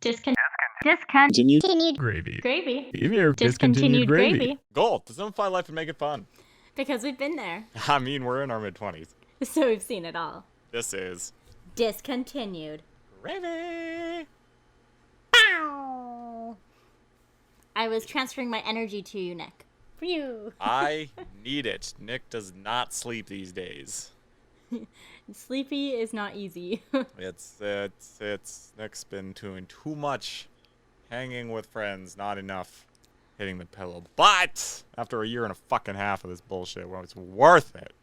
Discontinued Gravy. Gravy. Discontinued Gravy. Goal to simplify life and make it fun. Because we've been there. I mean, we're in our mid-20s. So we've seen it all. This is Discontinued. Gravy. Ow! I was transferring my energy to you, Nick. For you. I need it. Nick does not sleep these days. Sleepy is not easy. It's Nick's been doing too much hanging with friends, not enough hitting the pillow. But after a year and a fucking half of this bullshit, well, it's worth it.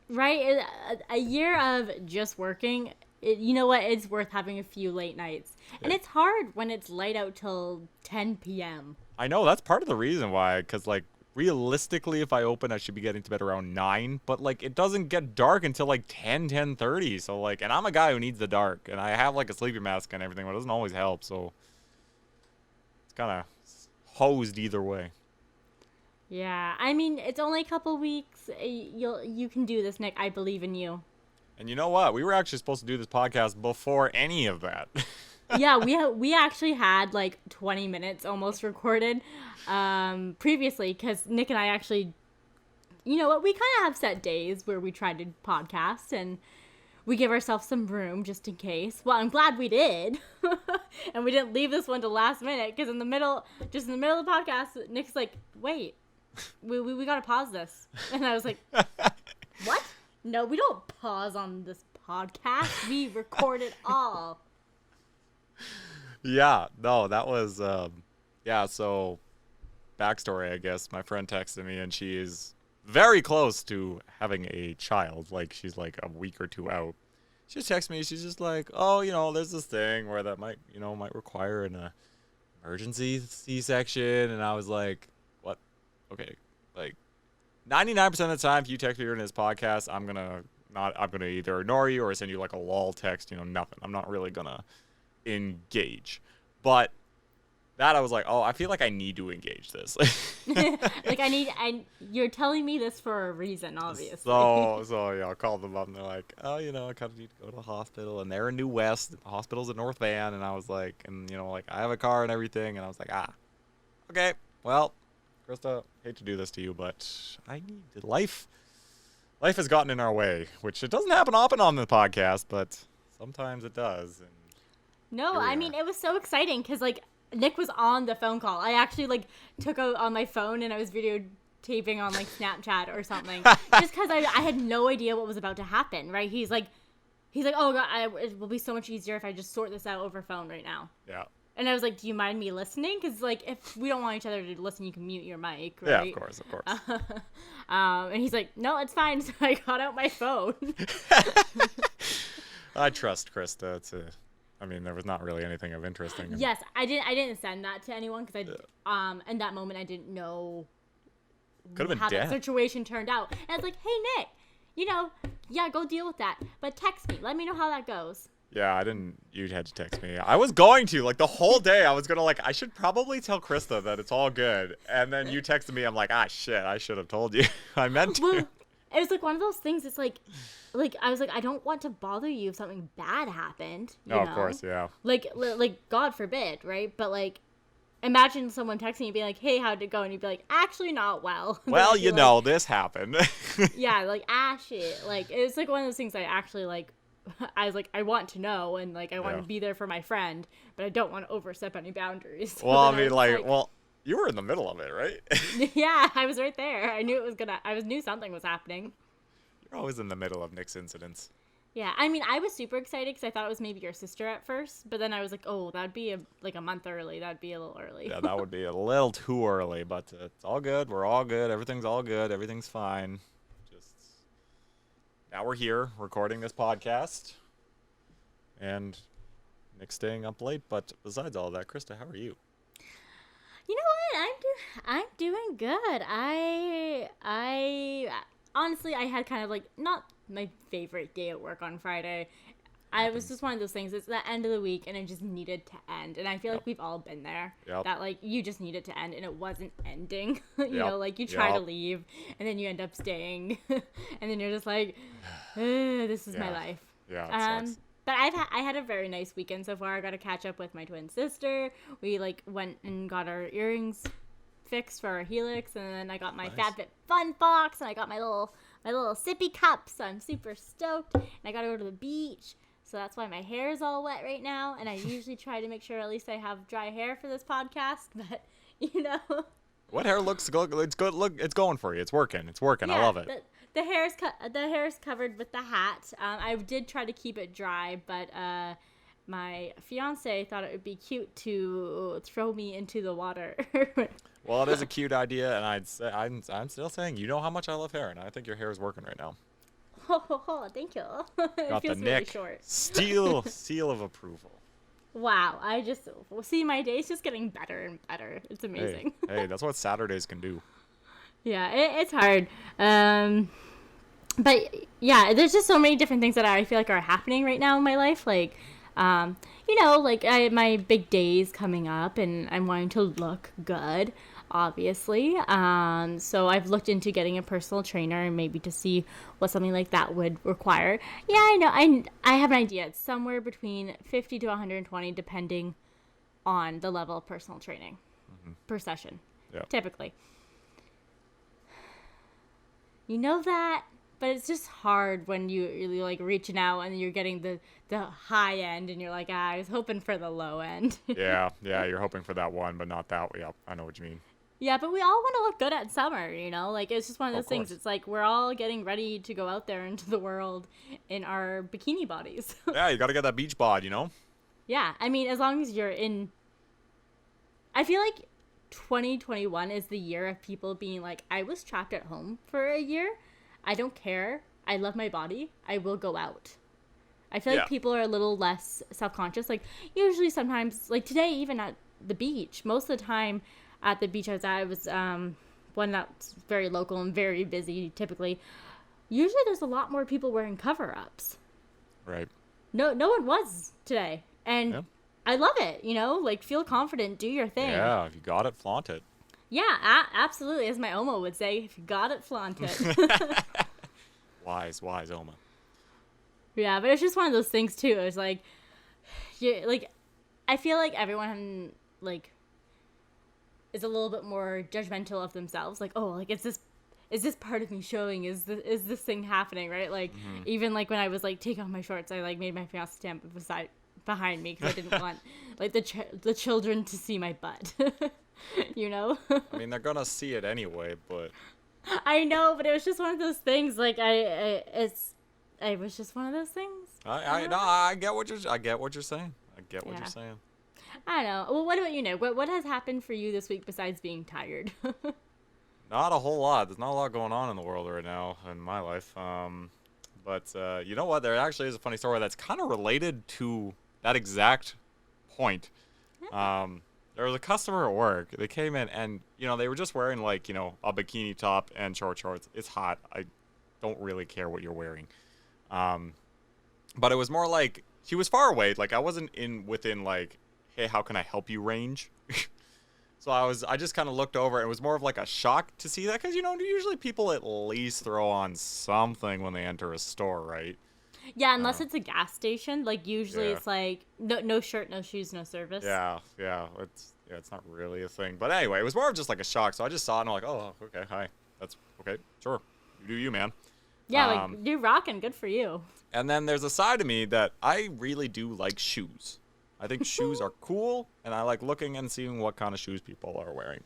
Right? A year of just working, you know what? It's worth having a few late nights. And it's hard when it's light out till 10 p.m. I know, that's part of the reason why, because, like, realistically, if I open, I should be getting to bed around 9, but, like, it doesn't get dark until, like, 10:30, so, like, and I'm a guy who needs the dark, and I have, like, a sleeping mask and everything, but it doesn't always help, so it's kind of hosed either way. Yeah, I mean, it's only a couple weeks. You can do this, Nick. I believe in you. And you know what? We were actually supposed to do this podcast before any of that. Yeah, we actually had like 20 minutes almost recorded previously, because Nick and I actually, you know what, we kind of have set days where we try to podcast and we give ourselves some room just in case. Well, I'm glad we did. And we didn't leave this one to last minute, because in the middle of the podcast, Nick's like, wait, we got to pause this. And I was like, what? No, we don't pause on this podcast. We record it all. Yeah, no, that was, so backstory, I guess. My friend texted me, and she is very close to having a child. Like, she's like a week or two out. She just texted me, she's just like, oh, you know, there's this thing where that might require an emergency C-section. And I was like, what? Okay, like, 99% of the time, if you text me during this podcast, I'm gonna either ignore you or send you like a lol text, nothing. I'm not really gonna engage. But that I was like, oh, I feel like I need to engage this. Like you're telling me this for a reason, obviously. So yeah, I called them up and they're like, oh, I kind of need to go to the hospital, and they're in New West, the hospital's in North Van, and I was like, and like I have a car and everything, and I was like, okay, well, Krista, hate to do this to you, but I need life. Life has gotten in our way, which it doesn't happen often on the podcast, but sometimes it does. And no, I mean, it was so exciting because, like, Nick was on the phone call. I actually, like, took out on my phone and I was videotaping on, like, Snapchat or something. Just because I had no idea what was about to happen, right? He's like, oh, God, it will be so much easier if I just sort this out over phone right now. Yeah. And I was like, do you mind me listening? Because, like, if we don't want each other to listen, you can mute your mic, right? Yeah, of course. And he's like, no, it's fine. So I got out my phone. I trust Krista there was not really anything of interest. Yes, I didn't send that to anyone because in that moment I didn't know how that situation turned out. And I was like, hey, Nick, go deal with that. But text me. Let me know how that goes. Yeah, you had to text me. I was going to, like, the whole day, I was going to, like, I should probably tell Krista that it's all good. And then you texted me, I'm like, shit, I should have told you. I meant to. Well, it was, like, one of those things, it's like, I was like, I don't want to bother you if something bad happened. You know? Of course, yeah. Like, God forbid, right? But, like, imagine someone texting you and being like, hey, how'd it go? And you'd be like, actually not well. Well, this happened. Yeah, like, shit. Like, it's, like, one of those things I actually, like, I was like, I want to know, and, like, I want to be there for my friend, but I don't want to overstep any boundaries. So well, I mean, you were in the middle of it, right? Yeah, I was right there. I knew knew something was happening. You're always in the middle of Nick's incidents. Yeah, I mean, I was super excited because I thought it was maybe your sister at first, but then I was like, oh, that'd be a month early. That'd be a little early. Yeah, that would be a little too early, but it's all good. We're all good. Everything's all good. Everything's fine. Now we're here recording this podcast, and Nick's staying up late. But besides all that, Krista, how are you? You know what? I'm doing good. I honestly, I had kind of like not my favorite day at work on Friday. I was just one of those things. It's the end of the week, and it just needed to end. And I feel like we've all been there. Yep. That, like, you just need it to end, and it wasn't ending. You know, like, you try to leave, and then you end up staying. And then you're just like, this is my life. Yeah, it sucks. But I had a very nice weekend so far. I got to catch up with my twin sister. We like went and got our earrings fixed for our helix, and then I got my FabFit Fun box, and I got my little sippy cup. So I'm super stoked. And I got to go to the beach. So that's why my hair is all wet right now. And I usually try to make sure at least I have dry hair for this podcast. But, you know. What hair looks good? It's good. Look, it's going for you. It's working. It's working. Yeah, I love it. The hair is covered with the hat. I did try to keep it dry, but my fiance thought it would be cute to throw me into the water. Well, it is a cute idea, and I'm still saying, you know how much I love hair, and I think your hair is working right now. Oh, thank you. It Got feels the really Nick short. seal of approval. Wow, I just see my day's just getting better and better. It's amazing. Hey, that's what Saturdays can do. Yeah, it's hard. But yeah, there's just so many different things that I feel like are happening right now in my life. Like, you know, like my big days coming up, and I'm wanting to look good, obviously. So I've looked into getting a personal trainer and maybe to see what something like that would require. Yeah, I know. I have an idea. It's somewhere between 50 to 120, depending on the level of personal training per session, typically. You know that, but it's just hard when you're like reaching out and you're getting the high end, and you're like, I was hoping for the low end. yeah, you're hoping for that one, but not that. Yeah, I know what you mean. Yeah, but we all want to look good at summer, you know? Like, it's just one of those things. It's like we're all getting ready to go out there into the world in our bikini bodies. Yeah, you got to get that beach bod, you know? Yeah, I mean, as long as you're in... I feel like 2021 is the year of people being like, I was trapped at home for a year. I don't care. I love my body. I will go out. I feel like people are a little less self-conscious. Like, usually sometimes, like today, even at the beach, most of the time at the beach I was at, it was one that's very local and very busy typically. Usually there's a lot more people wearing cover-ups. Right. No one was today. And I love it, you know? Like, feel confident, do your thing. Yeah, if you got it, flaunt it. Yeah, absolutely. As my Oma would say, if you got it, flaunt it. Wise Oma. Yeah, but it's just one of those things, too. It's like, I feel like everyone, like, is a little bit more judgmental of themselves. Like, oh, like, is this part of me showing? Is this thing happening, right? Like, even, like, when I was, like, taking off my shorts, I, like, made my fiance stand behind me because I didn't want, like, the children to see my butt. You know? I mean, they're gonna see it anyway, but... I know, but it was just one of those things, like, it was just one of those things. I get what you're saying. I get what you're saying. I don't know. Well, what about you, Nick? What has happened for you this week besides being tired? Not a whole lot. There's not a lot going on in the world right now in my life. But you know what? There actually is a funny story that's kind of related to that exact point. There was a customer at work. They came in and, you know, they were just wearing, like, you know, a bikini top and short shorts. It's hot. I don't really care what you're wearing. But it was more like, she was far away. Like, I wasn't within, like, hey, how can I help you range? So I just kind of looked over. It was more of like a shock to see that because, you know, usually people at least throw on something when they enter a store, right? Yeah, unless it's a gas station. Like, usually it's like, no shirt, no shoes, no service. Yeah. It's not really a thing. But anyway, it was more of just like a shock. So I just saw it and I'm like, oh, okay, hi. That's okay, sure. You do you, man. Yeah, like, you're rocking. Good for you. And then there's a side of me that I really do like shoes. I think shoes are cool, and I like looking and seeing what kind of shoes people are wearing.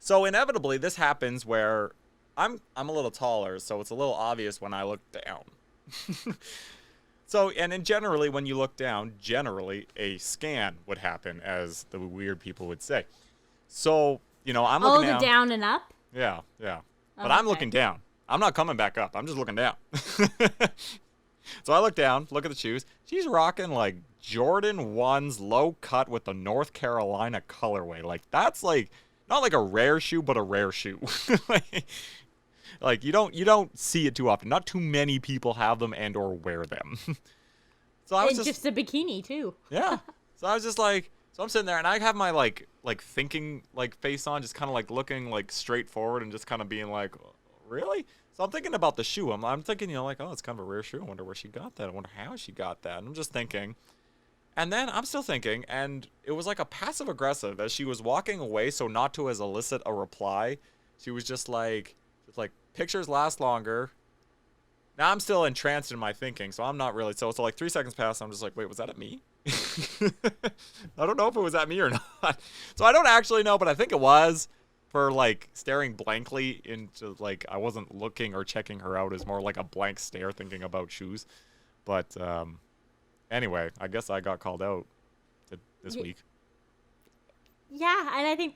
So inevitably, this happens where I'm a little taller, so it's a little obvious when I look down. So, and then generally, when you look down, generally a scan would happen, as the weird people would say. So, you know, I'm looking down. Oh, the down and up? Yeah. But I'm looking down. I'm not coming back up. I'm just looking down. So I look down, look at the shoes. She's rocking, like, Jordan 1s low cut with the North Carolina colorway. Like, that's, like, not like a rare shoe, but a rare shoe. Like you don't see it too often. Not too many people have them and or wear them. So I was just a bikini too. Yeah. So I was just like, so I'm sitting there and I have my like thinking like face on, just kind of like looking like straight forward and just kind of being like, really? So I'm thinking about the shoe. I'm thinking, like, oh, it's kind of a rare shoe. I wonder where she got that. I wonder how she got that. And I'm just thinking. And then I'm still thinking, and it was like a passive aggressive as she was walking away, so not to as elicit a reply. She was just like, pictures last longer. Now I'm still entranced in my thinking, so I'm not really. So like 3 seconds passed, I'm just like, wait, was that at me? I don't know if it was at me or not. So I don't actually know, but I think it was. For like staring blankly into, like, I wasn't looking or checking her out, as more like a blank stare thinking about shoes. But anyway, I guess I got called out this week. Yeah, and I think,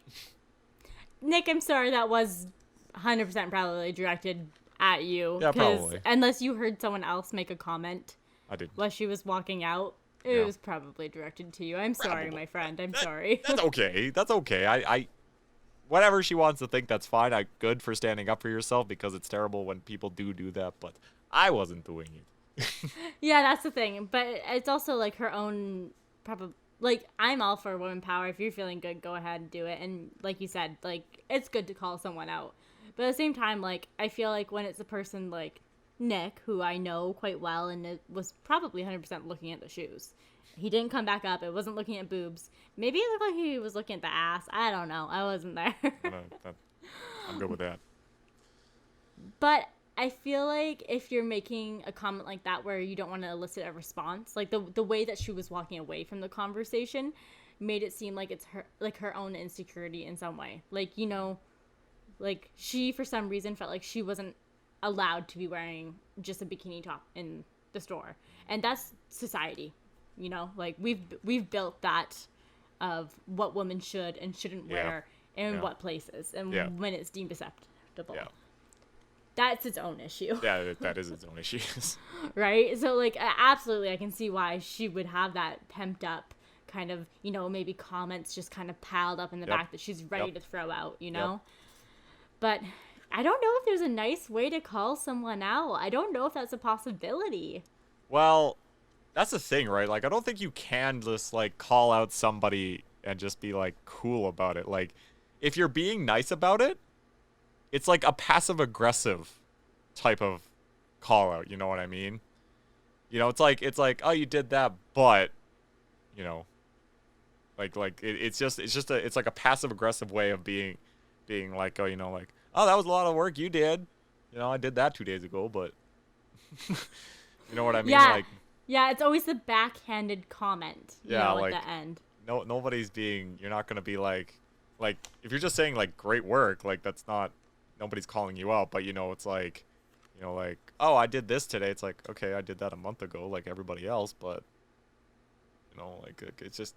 Nick, I'm sorry, that was 100% probably directed at you. Yeah, probably. Unless you heard someone else make a comment. I did. While she was walking out, it was probably directed to you. I'm sorry, my friend. I'm sorry. That's okay. That's okay. I whatever she wants to think, that's fine. I'm good for standing up for yourself, because it's terrible when people do that, but I wasn't doing it. Yeah, that's the thing. But it's also like her own like, I'm all for women power. If you're feeling good, go ahead and do it. And like you said, like, it's good to call someone out. But at the same time, like, I feel like when it's a person like Nick, who I know quite well, and it was probably 100% looking at the shoes. He didn't come back up. It wasn't looking at boobs. Maybe it looked like he was looking at the ass. I don't know. I wasn't there. I'm good with that. But I feel like if you're making a comment like that where you don't want to elicit a response, like the way that she was walking away from the conversation made it seem like it's her own insecurity in some way. Like, like she for some reason felt like she wasn't allowed to be wearing just a bikini top in the store. And that's society. Like we've built that of what women should and shouldn't wear in what places and when it's deemed acceptable. Yeah. That's its own issue. Yeah, that is its own issue. Right? So, like, absolutely, I can see why she would have that pent up kind of, maybe comments just kind of piled up in the back that she's ready to throw out, But I don't know if there's a nice way to call someone out. I don't know if that's a possibility. Well, that's the thing, right? Like, I don't think you can just, like, call out somebody and just be, like, cool about it. Like, if you're being nice about it, it's like a passive-aggressive type of call-out, you know what I mean? It's like, oh, you did that, but, it's like a passive-aggressive way of being like, oh, like, oh, that was a lot of work you did. I did that 2 days ago, but, you know what I mean? Yeah. Like, yeah, it's always the backhanded comment, like, at the end. Nobody's you're not going to be like, if you're just saying, like, great work, like, that's not, nobody's calling you out, but, it's like, like, oh, I did this today. It's like, okay, I did that a month ago, like everybody else, but, like, it's just,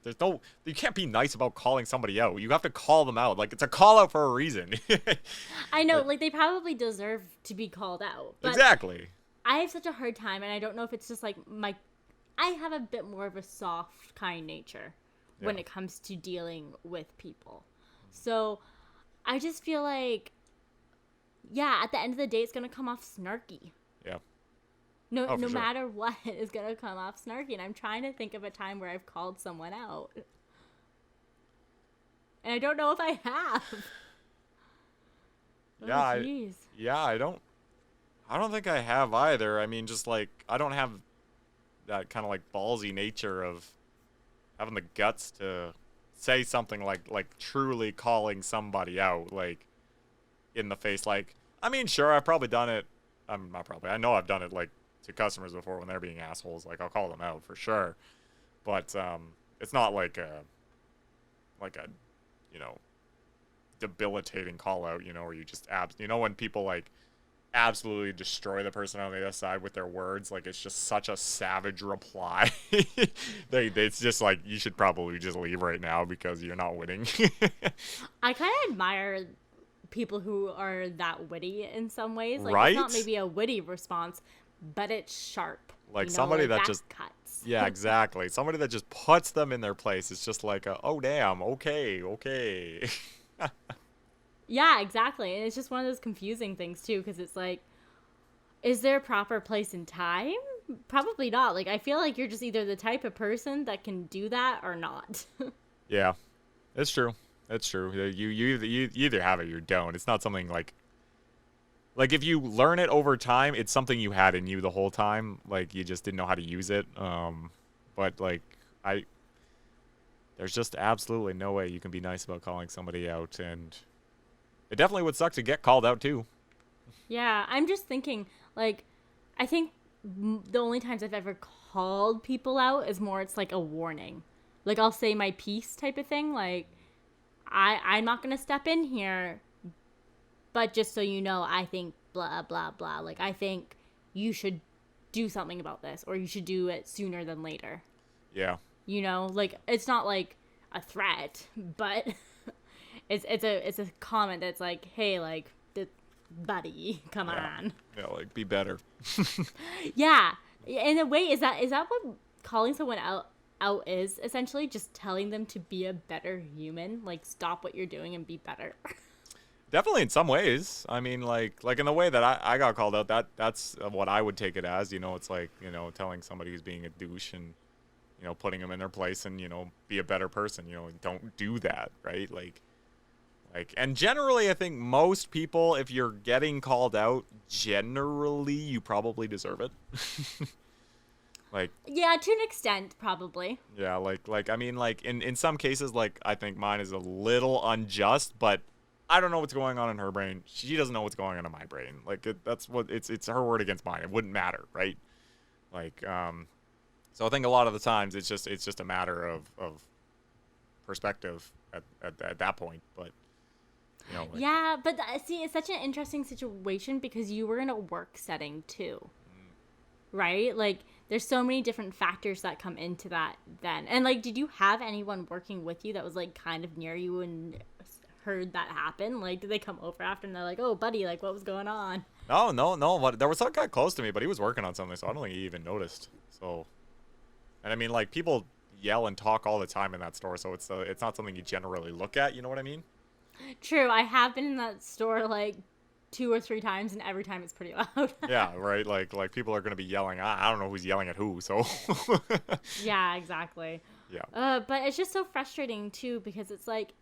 you can't be nice about calling somebody out. You have to call them out. Like, it's a call out for a reason. I know, like, they probably deserve to be called out. But exactly. I have such a hard time, and I don't know if it's just, like, I have a bit more of a soft, kind nature when it comes to dealing with people. So, I just feel like, at the end of the day, it's going to come off snarky. Yeah. No matter what, it's going to come off snarky. And I'm trying to think of a time where I've called someone out. And I don't know if I have. I don't think I have either. I mean, just, like, I don't have that kind of, like, ballsy nature of having the guts to say something like truly calling somebody out, like, in the face. Like, I mean, sure, I've probably done it. Not probably. I know I've done it, like, to customers before when they're being assholes. Like, I'll call them out for sure. But it's not like a debilitating call out, where you just when people, like, absolutely destroy the person on the other side with their words, like, it's just such a savage reply. It's just like, you should probably just leave right now because you're not winning. I kind of admire people who are that witty in some ways. Like, right? It's not maybe a witty response, but it's sharp. Like, somebody that just cuts. Yeah, exactly. Somebody that just puts them in their place. It's just like, oh damn, okay. Yeah, exactly. And it's just one of those confusing things too, because it's like, is there a proper place and time? Probably not. Like, I feel like you're just either the type of person that can do that or not. Yeah, it's true. It's true. You either have it or you don't. It's not something like, like if you learn it over time, it's something you had in you the whole time. Like you just didn't know how to use it. But like I, there's just absolutely no way you can be nice about calling somebody out, and it definitely would suck to get called out too. Yeah, I'm just thinking, like, I think the only times I've ever called people out is more it's like a warning. Like, I'll say my piece type of thing. Like, I'm not going to step in here, but just so you know, I think blah, blah, blah. Like, I think you should do something about this, or you should do it sooner than later. Yeah. You know, like, it's not like a threat, but it's a comment that's like, hey, like, buddy, come on. Yeah, like be better. Yeah, in a way, is that what calling someone out is essentially? Just telling them to be a better human, like stop what you're doing and be better. Definitely in some ways. I mean, like in the way that I got called out, that's what I would take it as. You know, it's like, you know, telling somebody who's being a douche and, you know, putting them in their place and, you know, be a better person. You know, don't do that, right? Like, and generally, I think most people, if you're getting called out, generally you probably deserve it. Like, yeah, to an extent, probably. yeah, like I mean, like in some cases, like I think mine is a little unjust, but I don't know what's going on in her brain. She doesn't know what's going on in my brain. Like that's what it's her word against mine. It wouldn't matter, right? Like, so I think a lot of the times it's just a matter of perspective at that point, but. You know, like, yeah, but see, it's such an interesting situation because you were in a work setting too, right? Like, there's so many different factors that come into that then. And, like, did you have anyone working with you that was, like, kind of near you and heard that happen? Like, did they come over after and they're like, oh, buddy, like, what was going on? No. But there was some guy close to me, but he was working on something, so I don't think he even noticed. So, and I mean, like, people yell and talk all the time in that store, so it's not something you generally look at, you know what I mean? True, I have been in that store like 2 or 3 times, and every time it's pretty loud. Yeah, right. Like people are gonna be yelling. I don't know who's yelling at who. So. Yeah, exactly. Yeah. But it's just so frustrating too because it's like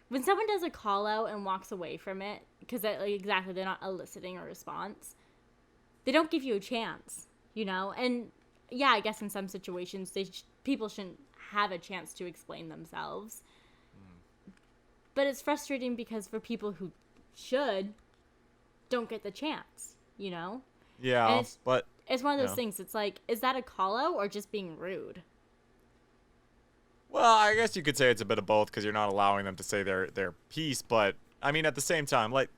when someone does a call out and walks away from it because like, exactly they're not eliciting a response, they don't give you a chance, you know. And yeah, I guess in some situations people shouldn't have a chance to explain themselves. But it's frustrating because for people who don't get the chance, you know? Yeah, but... It's one of those things. It's like, is that a call-out or just being rude? Well, I guess you could say it's a bit of both because you're not allowing them to say their piece. But, I mean, at the same time, like,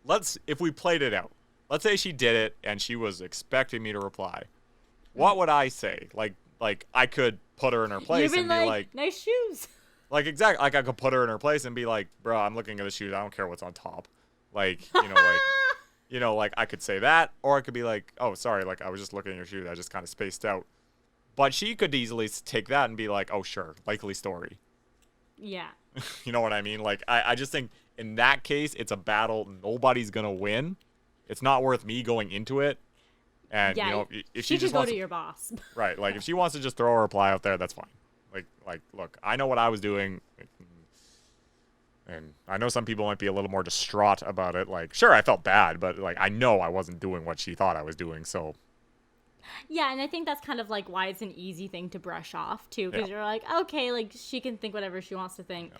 let's... If we played it out. Let's say she did it and she was expecting me to reply. What would I say? Like I could put her in her place and be like... Nice shoes. Like, exactly. Like, I could put her in her place and be like, bro, I'm looking at the shoes. I don't care what's on top. Like, you know, like, I could say that. Or I could be like, oh, sorry. Like, I was just looking at your shoes. I just kind of spaced out. But she could easily take that and be like, oh, sure. Likely story. Yeah. You know what I mean? Like, I just think in that case, it's a battle nobody's going to win. It's not worth me going into it. And, yeah, you know, if she just go wants to your boss. Right. Like, if she wants to just throw a reply out there, that's fine. Like, look, I know what I was doing, and I know some people might be a little more distraught about it. Like, sure, I felt bad, but, like, I know I wasn't doing what she thought I was doing, so. Yeah, and I think that's kind of, like, why it's an easy thing to brush off, too, because you're like, okay, like, she can think whatever she wants to think,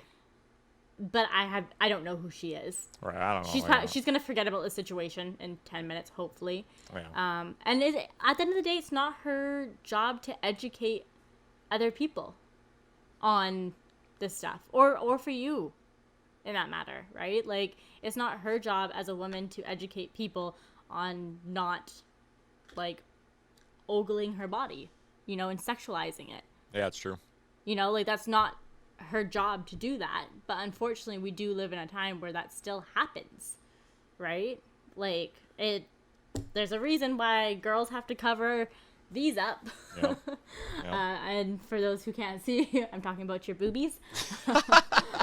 but I don't know who she is. Right, I don't know. She's going to forget about the situation in 10 minutes, hopefully. Yeah. And at the end of the day, it's not her job to educate other people on this stuff or for you in that matter, right? Like, it's not her job as a woman to educate people on not like ogling her body, you know, and sexualizing it. Yeah, it's true. You know, like, that's not her job to do that, but unfortunately we do live in a time where that still happens, right? Like, there's a reason why girls have to cover these up. Yep. Yep. And for those who can't see, I'm talking about your boobies.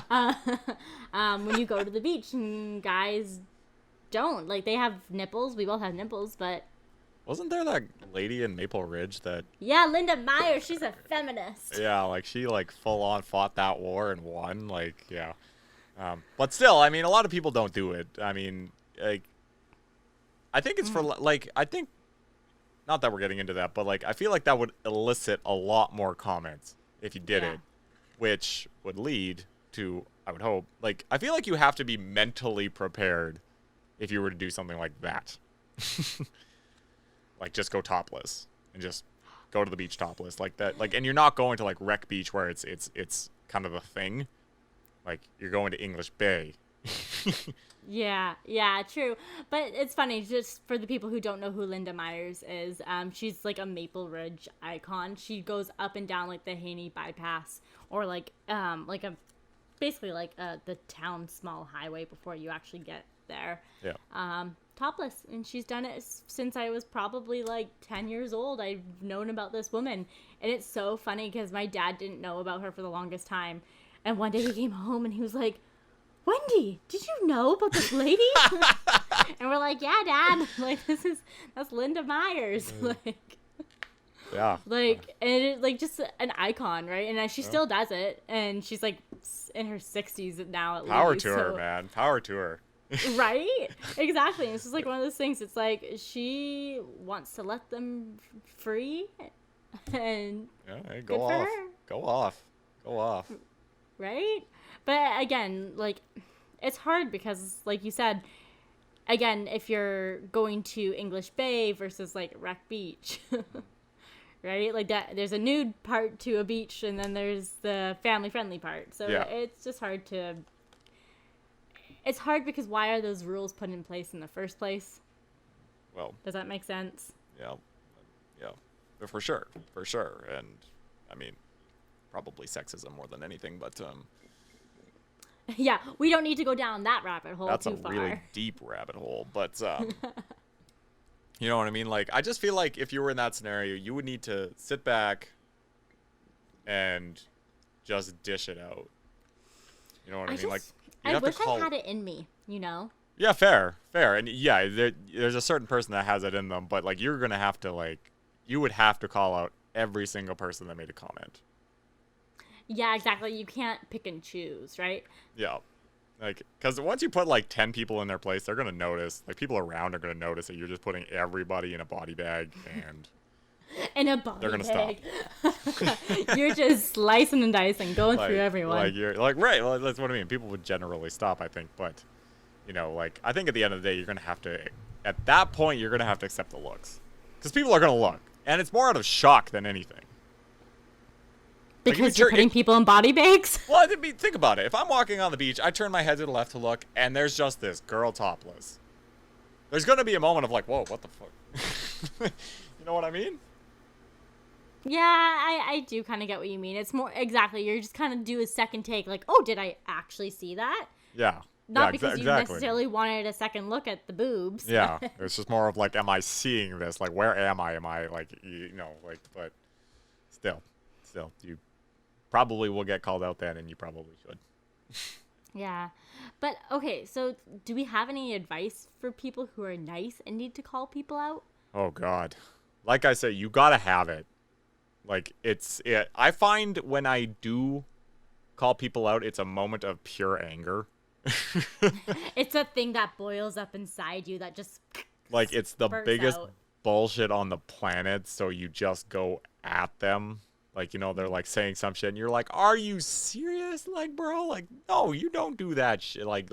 When you go to the beach, and guys don't. Like, they have nipples. We both have nipples, but... Wasn't there that lady in Maple Ridge that... Yeah, Linda Meyer. She's a feminist. Yeah, like, she, like, full-on fought that war and won. Like, yeah. But still, I mean, a lot of people don't do it. I mean, like... I think it's for like I think not that we're getting into that, but like I feel like that would elicit a lot more comments if you did it, which would lead to, I would hope, like I feel like you have to be mentally prepared if you were to do something like that. Like just go topless and just go to the beach topless like that. Like, and you're not going to like Wreck Beach where it's kind of a thing. Like you're going to English Bay. Yeah, true. But it's funny, just for the people who don't know who Linda Myers is, she's like a Maple Ridge icon. She goes up and down like the Haney bypass, or like basically like the town small highway before you actually get there. Yeah. Topless, and she's done it since I was probably like 10 years old. I've known about this woman, and it's so funny because my dad didn't know about her for the longest time, and one day he came home and he was like, Wendy, did you know about this lady? And we're like, yeah, Dad, like that's Linda Myers. Like, yeah, like, and it, like just an icon, right? And she still does it, and she's like in her 60s now at power least. To her, man, power to her. Right? Exactly. It's just like one of those things. It's like she wants to let them free, and hey, go off. Right? But again, like it's hard because, like you said, again, if you're going to English Bay versus like Wreck Beach, right? Like that, there's a nude part to a beach, and then there's the family-friendly part. So it's just hard to. It's hard because why are those rules put in place in the first place? Well, does that make sense? Yeah, for sure, and I mean, probably sexism more than anything, but yeah, we don't need to go down that rabbit hole that's too far. That's a really deep rabbit hole, but you know what I mean? Like, I just feel like if you were in that scenario, you would need to sit back and just dish it out. You know what I mean? Like, I wish I had it in me, you know? Yeah, fair. And yeah, there's a certain person that has it in them, but like you're going to have to you would have to call out every single person that made a comment. Yeah, exactly. You can't pick and choose, right? Yeah. Like, because once you put like 10 people in their place, they're going to notice. Like, people around are going to notice that you're just putting everybody in a body bag and... in a body they're gonna bag. Stop. You're just slicing and dicing, going through everyone. Like you're like, right. Well, that's what I mean. People would generally stop, I think, but you know, like I think at the end of the day, you're gonna have to. At that point, you're gonna have to accept the looks, because people are gonna look, and it's more out of shock than anything. Because you're putting people in body bags. Well, I mean, think about it. If I'm walking on the beach, I turn my head to the left to look, and there's just this girl topless. There's gonna be a moment of like, whoa, what the fuck? You know what I mean? Yeah, I do kind of get what you mean. It's more, exactly, you're just kind of do a second take, like, oh, did I actually see that? Yeah. Not because you necessarily wanted a second look at the boobs. Yeah, it's just more of like, am I seeing this? Like, where am I? Am I like, like, but still, you probably will get called out then, and you probably should. Yeah. But, okay, so do we have any advice for people who are nice and need to call people out? Oh, God. Like I said, you gotta have it. Like, I find when I do call people out, it's a moment of pure anger. It's a thing that boils up inside you that just like, it's the biggest out. bullshit on the planet, so you just go at them. Like, you know, they're like saying some shit, and you're like, are you serious? Like, bro, like, no, you don't do that shit. Like,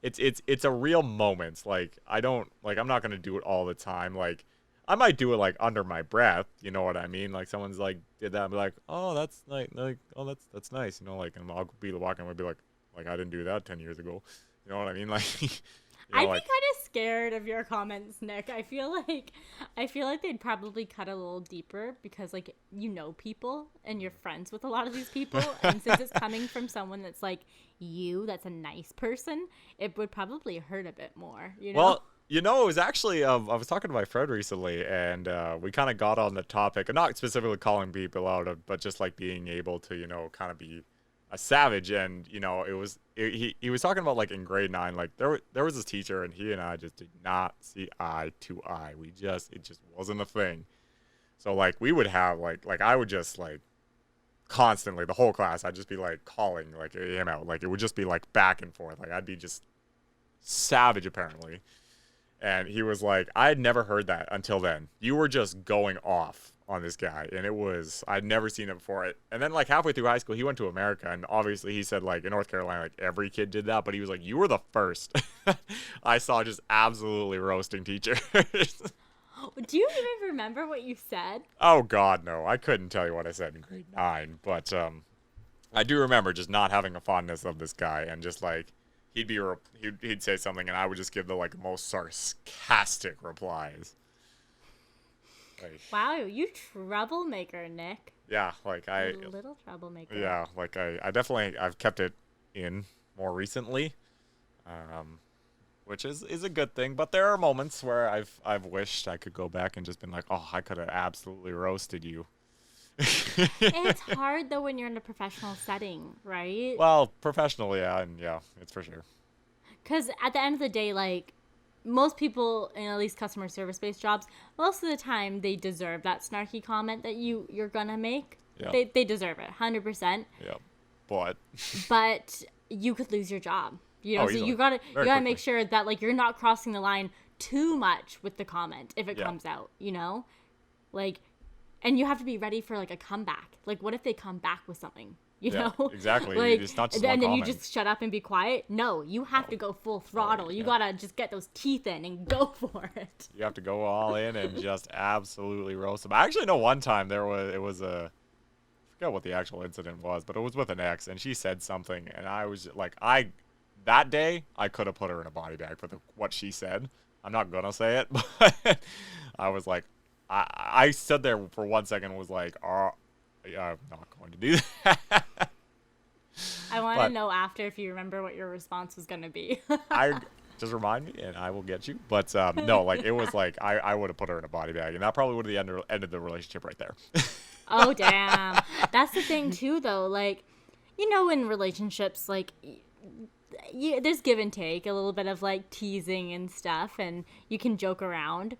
it's a real moment. Like, I'm not gonna do it all the time. Like, I might do it like under my breath, you know what I mean? Like someone's like did that, and be like, oh, that's like oh, that's nice, you know, like, and I'll be walking and be like I didn't do that 10 years ago, you know what I mean? Like, you know, I'd be kind of scared of your comments, Nick. I feel like they'd probably cut a little deeper because like you know people and you're friends with a lot of these people, and since it's coming from someone that's like that's a nice person, it would probably hurt a bit more, you know? Well, you know, it was actually, I was talking to my friend recently, and we kind of got on the topic, and not specifically calling people out, but just like being able to, you know, kind of be a savage. And, you know, he was talking about like in grade 9, like there was this teacher, and he and I just did not see eye to eye. It just wasn't a thing. So like we would have like I would just like constantly, the whole class, I'd just be like calling like him out. Like it would just be like back and forth. Like I'd be just savage apparently. And he was like, I had never heard that until then. You were just going off on this guy. And it was, I'd never seen it before. And then like halfway through high school, he went to America. And obviously he said like in North Carolina, like every kid did that. But he was like, you were the first I saw just absolutely roasting teachers. Do you even remember what you said? Oh, God, no. I couldn't tell you what I said in grade 9. But I do remember just not having a fondness of this guy. And just like, he'd say something and I would just give the like most sarcastic replies. Like, Wow, you troublemaker, Nick. yeah, like Little troublemaker. yeah, like I've kept it in more recently, which is a good thing. But there are moments where I've wished I could go back and just been like, oh, I could have absolutely roasted you. It's hard though when you're in a professional setting, right? Well, professionally, yeah, and yeah, it's for sure. Because at the end of the day, like, most people in at least customer service based jobs, most of the time they deserve that snarky comment that you're gonna make. Yeah. They deserve it, 100%. Yeah, But you could lose your job. You know, so easily. you gotta Very make sure that like you're not crossing the line too much with the comment if it Yeah. comes out. You know, like, and you have to be ready for like a comeback. Like, what if they come back with something? You Yeah, know, exactly. Like, It's not just and one then you comment. just shut up and be quiet. No, you have to go full throttle. You yeah. gotta just get those teeth in and go for it. You have to go all in and just absolutely roast them. I actually know one time I forget what the actual incident was, but it was with an ex, and she said something, and I was like, that day I could have put her in a body bag for what she said. I'm not gonna say it, but I was like, I stood there for 1 second and was like, yeah, I'm not going to do that. I want to know after if you remember what your response was gonna be. I just remind me and I will get you. But no, like it was like I would have put her in a body bag, and that probably would have ended the relationship right there. Oh, damn. That's the thing too, though. Like, you know, in relationships, like, there's give and take, a little bit of like teasing and stuff, and you can joke around.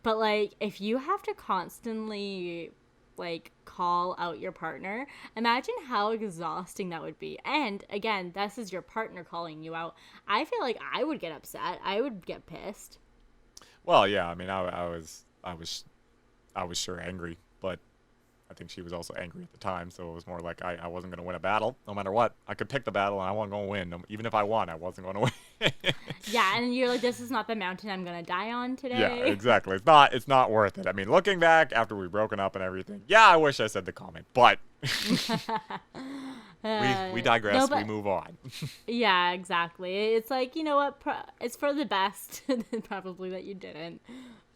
But like, if you have to constantly like call out your partner, imagine how exhausting that would be. And again, this is your partner calling you out. I feel like I would get upset. I would get pissed. Well, yeah, I mean, I was sure angry, but I think she was also angry at the time, so it was more like I wasn't going to win a battle, no matter what. I could pick the battle, and I wasn't going to win. Even if I won, I wasn't going to win. Yeah, and you're like, this is not the mountain I'm going to die on today. Yeah, exactly. It's not worth it. I mean, looking back, after we've broken up and everything, yeah, I wish I said the comment, but we digress, no, but, we move on. Yeah, exactly. It's like, you know what, it's for the best, probably, that you didn't.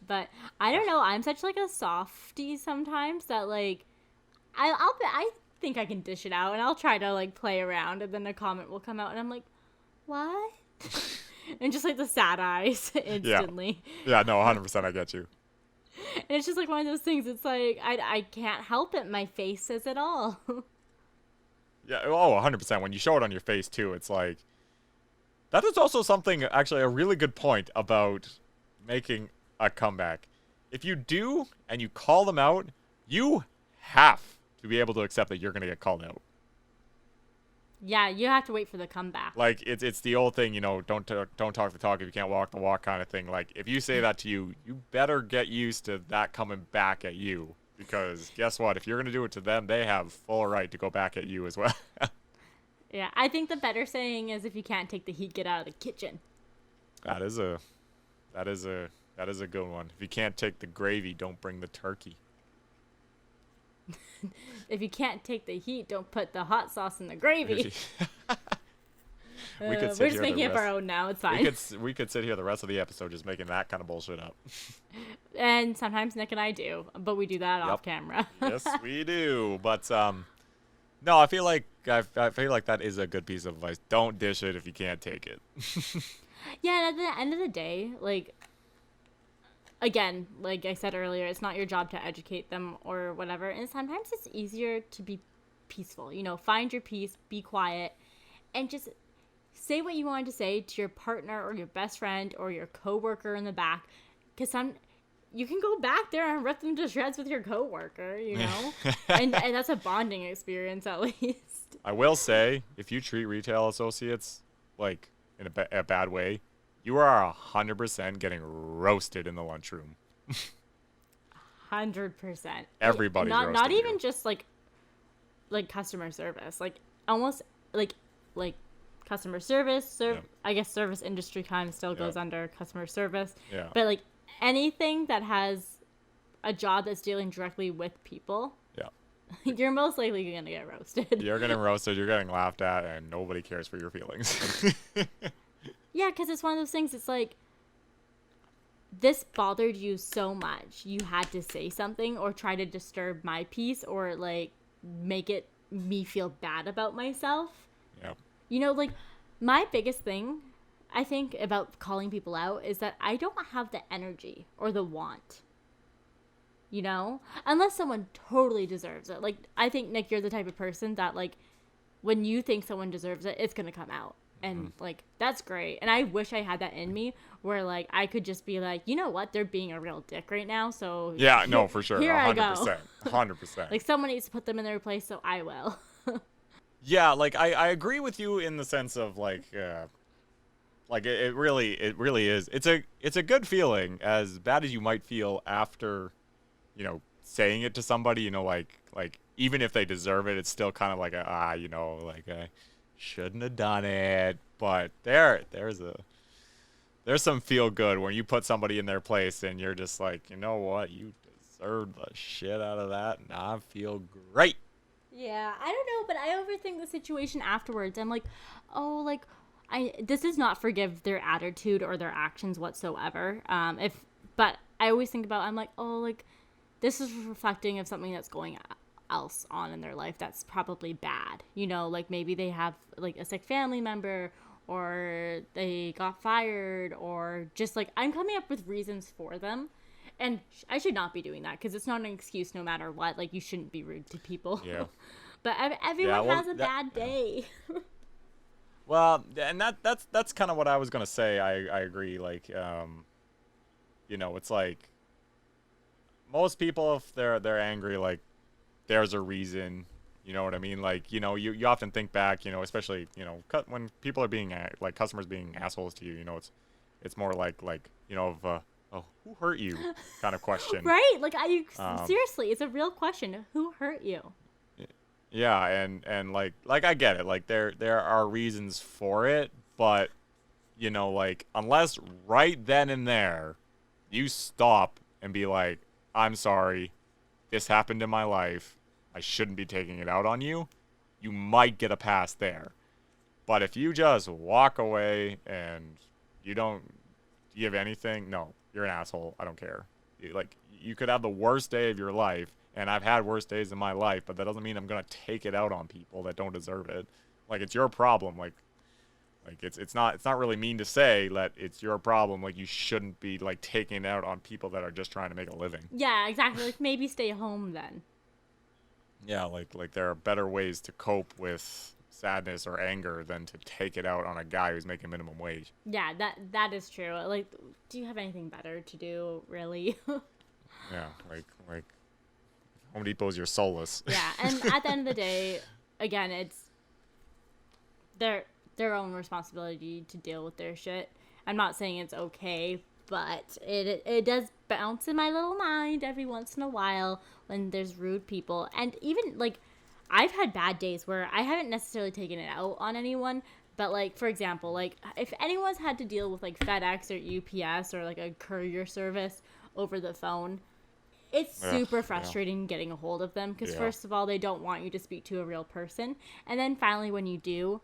But I don't know. I'm such like a softie sometimes that like I think I can dish it out, and I'll try to like play around, and then a comment will come out, and I'm like, what? And just like the sad eyes instantly. Yeah, no, 100%. I get you. And it's just like one of those things. It's like I can't help it. My face says it all. Yeah. Oh, 100%. When you show it on your face too, it's like that is also something. Actually, a really good point about making a comeback. If you do and you call them out, you have to be able to accept that you're going to get called out. Yeah, you have to wait for the comeback. Like it's the old thing, you know, don't talk the talk if you can't walk the walk kind of thing. Like if you say that to you better get used to that coming back at you, because guess what? If you're going to do it to them, they have full right to go back at you as well. Yeah, I think the better saying is, if you can't take the heat, get out of the kitchen. That is a good one. If you can't take the gravy, don't bring the turkey. If you can't take the heat, don't put the hot sauce in the gravy. We're just making up our own now. It's fine. We could sit here the rest of the episode just making that kind of bullshit up. And sometimes Nick and I do, but we do that off camera. Yes, we do. But no, I feel like that is a good piece of advice. Don't dish it if you can't take it. Yeah, and at the end of the day, like, again, like I said earlier, it's not your job to educate them or whatever. And sometimes it's easier to be peaceful. You know, find your peace, be quiet, and just say what you wanted to say to your partner or your best friend or your coworker in the back. Because you can go back there and rip them to shreds with your coworker, you know? and that's a bonding experience, at least. I will say, if you treat retail associates like in a bad way, you are 100% getting roasted in the lunchroom. 100%. Everybody's not even you. just like customer service, like almost like customer service. Yeah. I guess service industry kind of still goes Yeah. under customer service. Yeah. But like anything that has a job that's dealing directly with people, Yeah. you're most likely gonna get roasted. You're getting roasted, you're getting laughed at, and nobody cares for your feelings. Yeah, because it's one of those things. It's like, this bothered you so much, you had to say something or try to disturb my peace or like make me feel bad about myself. Yeah. You know, like, my biggest thing, I think, about calling people out is that I don't have the energy or the want. You know? Unless someone totally deserves it. Like, I think, Nick, you're the type of person that, like, when you think someone deserves it, it's gonna come out. And, like, that's great. And I wish I had that in me where, like, I could just be like, you know what? They're being a real dick right now, so... Yeah, no, for sure. Here 100%. I go. 100%. Like, someone needs to put them in their place, so I will. Yeah, like, I agree with you in the sense of, like it really is. It's a good feeling, as bad as you might feel after, you know, saying it to somebody, you know, like even if they deserve it, it's still kind of like you know, like, I shouldn't have done it. But there's some feel good when you put somebody in their place and you're just like, you know what, you deserve the shit out of that, and I feel great. Yeah, I don't know, but I overthink the situation afterwards. I'm like, oh, like, this does not forgive their attitude or their actions whatsoever. But I always think about, I'm like, oh, like, this is reflecting of something that's going else on in their life that's probably bad. You know, like, maybe they have, like, a sick family member, or they got fired, or just, like, I'm coming up with reasons for them. And I should not be doing that, because it's not an excuse no matter what. Like, you shouldn't be rude to people. Yeah. But everyone has a bad day. Well, and that's kind of what I was gonna say. I agree. Like, you know, it's like most people, if they're angry, like, there's a reason. You know what I mean? Like, you know, you often think back, you know, especially, you know, when people are being like customers being assholes to you. You know, it's more like you know, of oh, who hurt you kind of question. Right? Like, seriously, it's a real question. Who hurt you? Yeah, and like I get it. Like, there are reasons for it, but, you know, like, unless right then and there you stop and be like, I'm sorry, this happened in my life, I shouldn't be taking it out on you, you might get a pass there. But if you just walk away and you don't give anything, no, you're an asshole. I don't care. Like, you could have the worst day of your life, and I've had worse days in my life, but that doesn't mean I'm gonna take it out on people that don't deserve it. Like, it's your problem. Like it's not really mean to say that it's your problem. Like, you shouldn't be, like, taking it out on people that are just trying to make a living. Yeah, exactly. Like, maybe stay home then. Yeah, like there are better ways to cope with sadness or anger than to take it out on a guy who's making minimum wage. Yeah, that is true. Like, do you have anything better to do, really? Yeah, like Home Depot's your solace. Yeah, and at the end of the day, again, it's their own responsibility to deal with their shit. I'm not saying it's okay, but it does bounce in my little mind every once in a while when there's rude people. And even, like, I've had bad days where I haven't necessarily taken it out on anyone, but, like, for example, like, if anyone's had to deal with, like, FedEx or UPS or, like, a courier service over the phone, it's super frustrating getting a hold of them, because first of all, they don't want you to speak to a real person, and then finally when you do,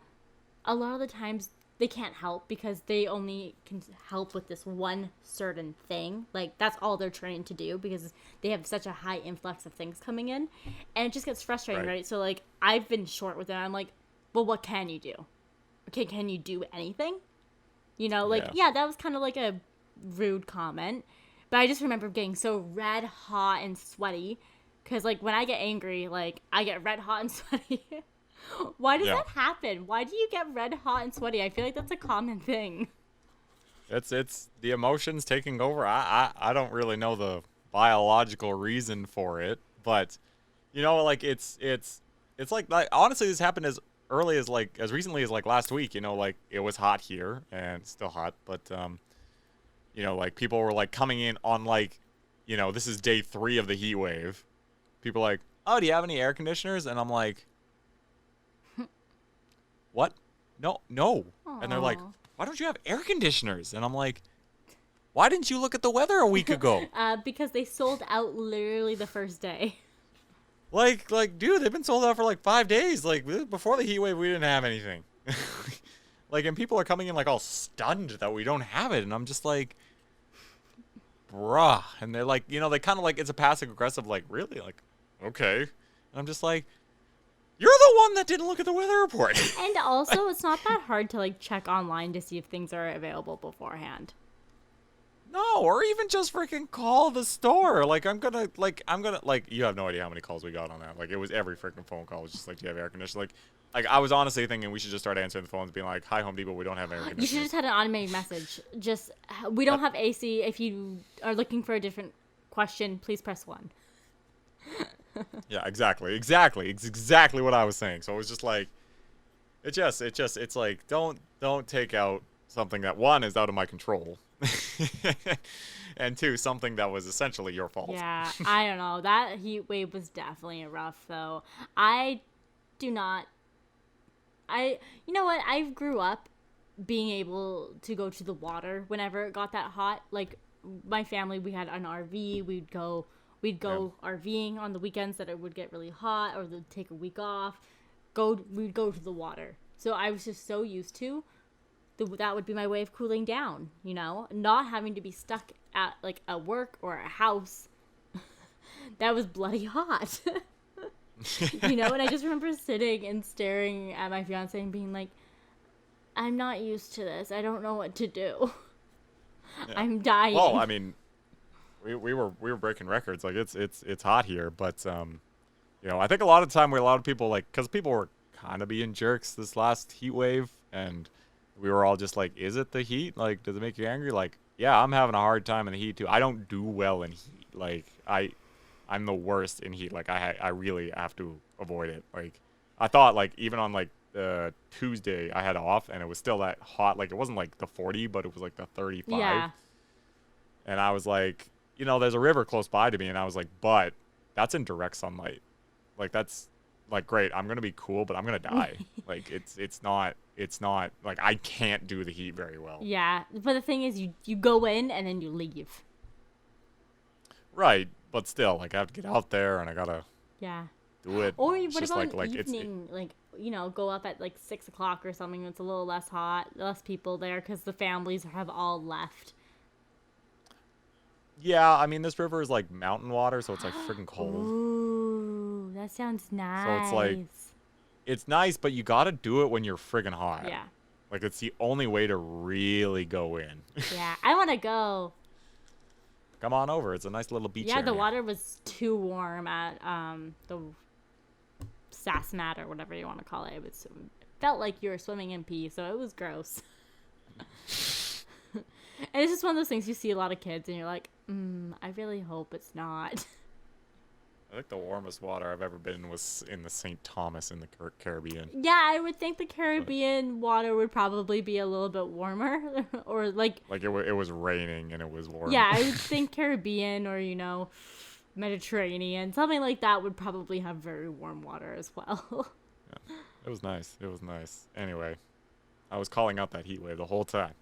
a lot of the times they can't help because they only can help with this one certain thing. Like, that's all they're trained to do because they have such a high influx of things coming in, and it just gets frustrating, right? So, like, I've been short with it. I'm like, well, what can you do? Okay, can you do anything? You know, like, yeah that was kind of like a rude comment, but I just remember getting so red hot and sweaty because, like, when I get angry, like, I get red hot and sweaty. Why does that happen? Why do you get red hot and sweaty? I feel like that's a common thing. It's the emotions taking over. I don't really know the biological reason for it, but, you know, like, it's like honestly, this happened early as like as recently as like last week, like it was hot here and still hot, but like people were like coming in on like, this is day 3 of the heat wave. People like, oh, do you have any air conditioners? And I'm like, what? No, no. And they're like, Aw. why don't you have air conditioners? And I'm like, why didn't you look at the weather a week ago? Because they sold out literally the first day. Like, dude, they've been sold out for like 5 days. Like, before the heat wave, we didn't have anything. Like, and people are coming in like all stunned that we don't have it. And I'm just like, bruh. And they're like, they kind of like, it's a passive aggressive, like, really? Like, okay. And I'm just like, you're the one that didn't look at the weather report. And also, it's not that hard to like check online to see if things are available beforehand. No, or even just freaking call the store. Like, I'm gonna, you have no idea how many calls we got on that. Like, it was every freaking phone call. It was just like, do you have air conditioning? Like, I was honestly thinking we should just start answering the phones, being like, hi, Home Depot, we don't have air conditioning. You should just had an automated message. Just, we don't have AC. If you are looking for a different question, please press 1. Yeah, exactly. It's exactly what I was saying. So it was just like, it's like, don't take out something that, 1, is out of my control. And 2, something that was essentially your fault. Yeah, I don't know. That heat wave was definitely rough, though. You know what? I grew up being able to go to the water whenever it got that hot. Like, my family, we had an RV. We'd go RVing on the weekends that it would get really hot, or they'd take a week off. We'd go to the water. So I was just so used to that would be my way of cooling down, not having to be stuck at like a work or a house that was bloody hot. And I just remember sitting and staring at my fiance and being like, I'm not used to this. I don't know what to do. Yeah. I'm dying. Well, I mean, we were breaking records. Like, it's hot here, but I think a lot of the time a lot of people, like, because people were kind of being jerks this last heat wave, and we were all just like, is it the heat? Like, does it make you angry? Like, yeah, I'm having a hard time in the heat too. I don't do well in heat. Like, I'm the worst in heat. Like, I really have to avoid it. Like, I thought, like, even on like Tuesday I had off and it was still that hot. Like, it wasn't like the 40, but it was like the 35. Yeah. And I was like, there's a river close by to me, and I was like, but that's in direct sunlight. Like, that's like, great, I'm gonna be cool, but I'm gonna die. Like, it's not like, I can't do the heat very well. Yeah, but the thing is, you go in and then you leave. Right, but still, like, I have to get out there and I gotta do it. Or It's what just about like, an evening, go up at like 6 o'clock or something. It's a little less hot, less people there because the families have all left. Yeah, I mean, this river is like mountain water, so it's like freaking cold. Ooh, that sounds nice. So it's like, it's nice, but you gotta do it when you're friggin' hot. Yeah. Like, it's the only way to really go in. Yeah, I want to go. Come on over. It's a nice little beach area. The water was too warm at the Sassmat or whatever you want to call it. It felt like you were swimming in pee, so it was gross. And it's just one of those things you see a lot of kids and you're like, I really hope it's not. I think the warmest water I've ever been in was in the St. Thomas in the Caribbean. Yeah, I would think the Caribbean water would probably be a little bit warmer. Or like it was raining and it was warm. Yeah, I would think Caribbean or, Mediterranean. Something like that would probably have very warm water as well. Yeah, it was nice. It was nice. Anyway, I was calling out that heat wave the whole time.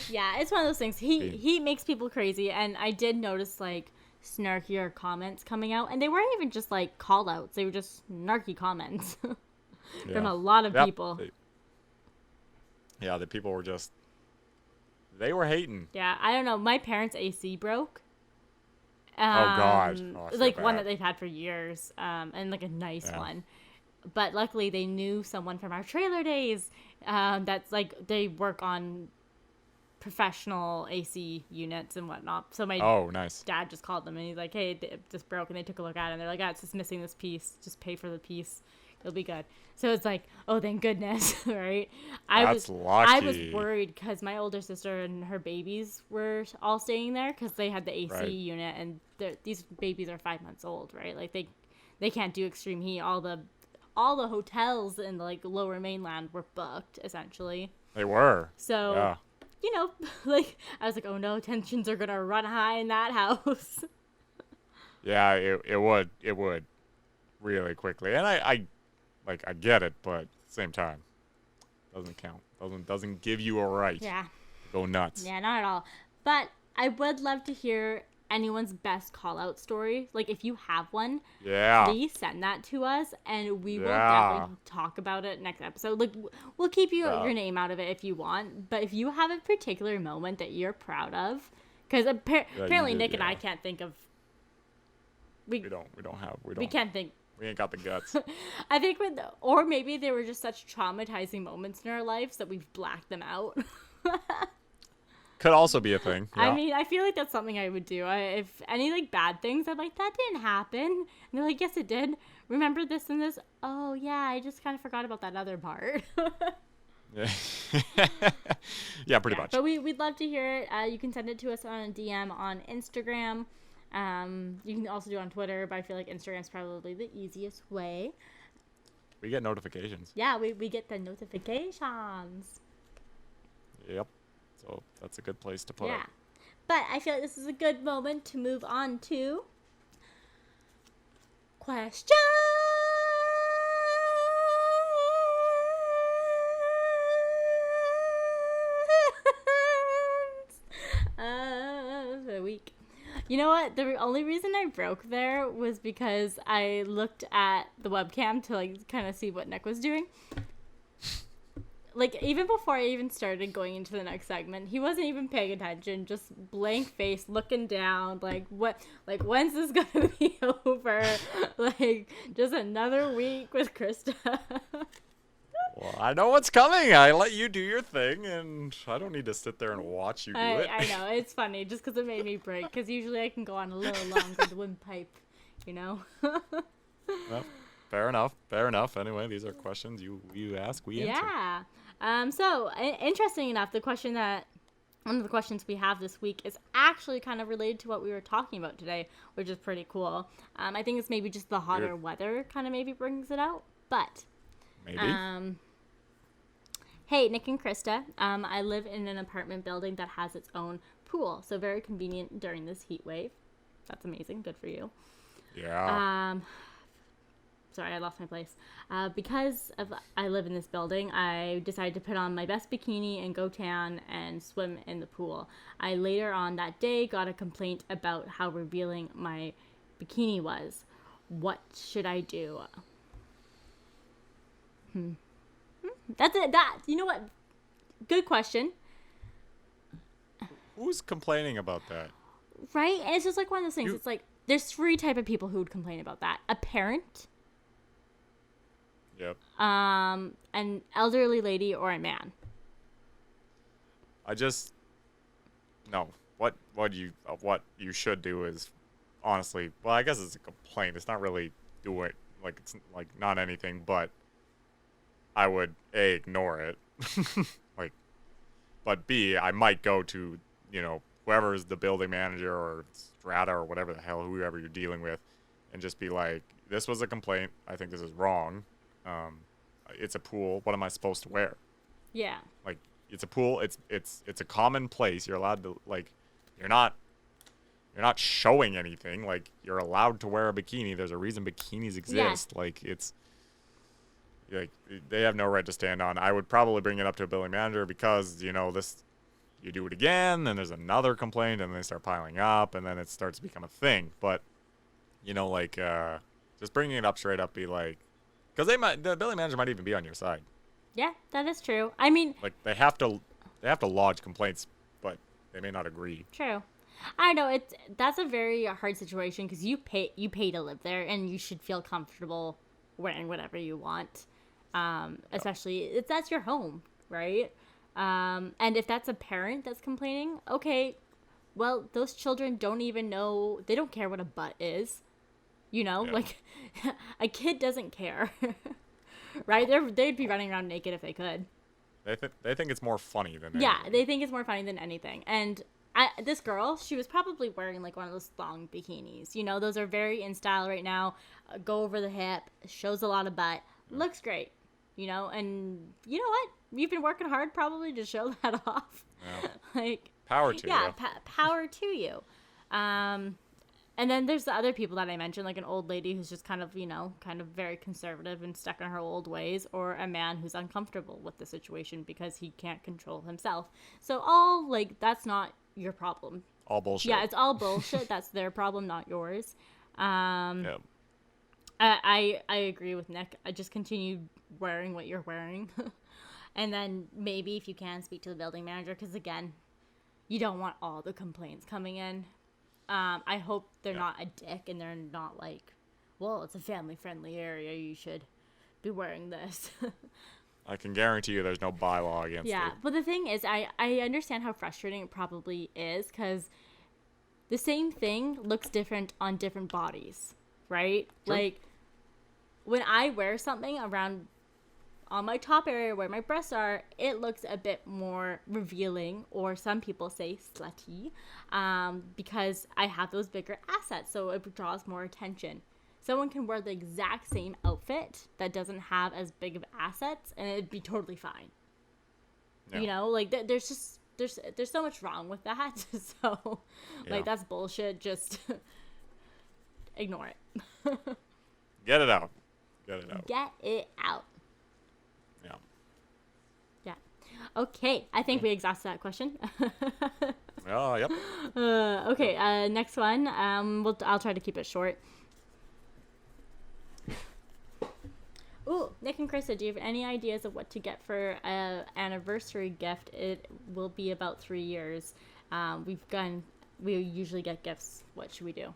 Yeah, it's one of those things. Heat makes people crazy, and I did notice like snarkier comments coming out, and they weren't even just like call outs, they were just snarky comments from a lot of people. The people were just, they were hating. Yeah, I don't know, my parents' AC broke. Oh god. Like one that they've had for years, and like a nice one. But luckily they knew someone from our trailer days, that's like, they work on professional AC units and whatnot. So my dad just called them and he's like, hey, it just broke, and they took a look at it and they're like, it's just missing this piece, just pay for the piece, it'll be good. So it's like, oh, thank goodness. Right? That's lucky. I was worried because my older sister and her babies were all staying there because they had the AC unit, and these babies are 5 months old, right? Like they can't do extreme heat. All all the hotels in the, like, lower mainland were booked, essentially. They were. So, Yeah. you know, like, I was like, oh no, tensions are gonna run high in that house. Yeah, it would really quickly. And I get it, but at the same time, doesn't count. Doesn't give you a right Yeah. to go nuts. Yeah, not at all. But I would love to hear anyone's best call-out story. Like, if you have one, Yeah. please send that to us, and we will Yeah. definitely talk about it next episode. Like, we'll keep your name out of it if you want, but if you have a particular moment that you're proud of, because apparently Nick and I can't think of. We can't think. We ain't got the guts. I think or maybe they were just such traumatizing moments in our lives that we've blacked them out. Could also be a thing. Yeah. I mean, I feel like that's something I would do. If any, like, bad things, I'm like, that didn't happen. And they're like, yes, it did. Remember this and this? Oh, yeah, I just kind of forgot about that other part. Yeah. Yeah, pretty much. But we'd love to hear it. You can send it to us on a DM on Instagram. You can also do it on Twitter, but I feel like Instagram's probably the easiest way. We get notifications. Yeah, we get the notifications. Yep. So that's a good place to put it. But I feel like this is a good moment to move on to questions of the week. You know what? The only reason I broke there was because I looked at the webcam to, like, kind of see what Nick was doing. Like, even before I even started going into the next segment, he wasn't even paying attention, just blank face, looking down, like, when's this gonna be over? Like, just another week with Krista. Well, I know what's coming. I let you do your thing, and I don't need to sit there and watch you do it. I know, it's funny, just because it made me break, because usually I can go on a little longer the windpipe, you know? Well, fair enough. Anyway, these are questions you ask, we answer. Yeah. So, interesting enough, one of the questions we have this week is actually kind of related to what we were talking about today, which is pretty cool. I think it's maybe just the hotter weather kind of maybe brings it out, but... Maybe. Hey, Nick and Krista, I live in an apartment building that has its own pool, so very convenient during this heat wave. That's amazing. Good for you. Yeah. Sorry, I lost my place. Because I live in this building, I decided to put on my best bikini and go tan and swim in the pool. I later on that day got a complaint about how revealing my bikini was. What should I do? That's it. You know what? Good question. Who's complaining about that? Right? And it's just like one of those things. It's like, there's three type of people who would complain about that. A parent. Yep. An elderly lady or a man. No. What you should do is, honestly, well, I guess it's a complaint. It's not really do it, like, it's like not anything, but I would A, ignore it, like, but B, I might go to, whoever is the building manager or strata or whatever the hell, whoever you're dealing with, and just be like, this was a complaint. I think this is wrong. It's a pool. What am I supposed to wear? Yeah. Like, it's a pool. It's a common place. You're allowed to, like, you're not showing anything. Like, you're allowed to wear a bikini. There's a reason bikinis exist. Yeah. Like, it's like they have no right to stand on. I would probably bring it up to a building manager because, this, you do it again, then there's another complaint, and they start piling up, and then it starts to become a thing. But, just bringing it up straight up, be like, because the building manager might even be on your side. Yeah, that is true. I mean, like, they have to lodge complaints, but they may not agree. True. I know that's a very hard situation because you pay to live there, and you should feel comfortable wearing whatever you want. Especially if that's your home, right? And if that's a parent that's complaining, okay, well, those children don't even know, they don't care what a butt is. Like, a kid doesn't care. Right? They'd be running around naked if they could. They think it's more funny than anything. Yeah, they think it's more funny than anything. And this girl, she was probably wearing, like, one of those thong bikinis. Those are very in style right now. Go over the hip, shows a lot of butt. looks great, you know, and you know what? You've been working hard probably to show that off. Yeah. Like, Power to yeah, you. power to you. And then there's the other people that I mentioned, like an old lady who's just kind of, you know, kind of very conservative and stuck in her old ways, or a man who's uncomfortable with the situation because he can't control himself. So all, like, that's not your problem. All bullshit. Yeah, it's all bullshit. That's their problem, not yours. Yeah. I agree with Nick. I just continue wearing what you're wearing. And then maybe if you can speak to the building manager, because again, you don't want all the complaints coming in. I hope they're not a dick and they're not like, well, it's a family-friendly area, you should be wearing this. I can guarantee you there's no bylaw against it. Yeah, but the thing is, I understand how frustrating it probably is, because the same thing looks different on different bodies, right? Sure. Like, when I wear something around on my top area where my breasts are, it looks a bit more revealing, or some people say slutty, because I have those bigger assets, so it draws more attention. Someone can wear the exact same outfit that doesn't have as big of assets, and it'd be totally fine. Yeah. You know, like there's so much wrong with that. So, like, that's bullshit. Just ignore it. Get it out. Get it out. Get it out. Yeah. Yeah. Okay, I think we exhausted that question. Oh, yep. Okay, next one. I'll try to keep it short. Ooh, Nick and Krista, do you have any ideas of what to get for an anniversary gift? It will be about 3 years. We usually get gifts. What should we do?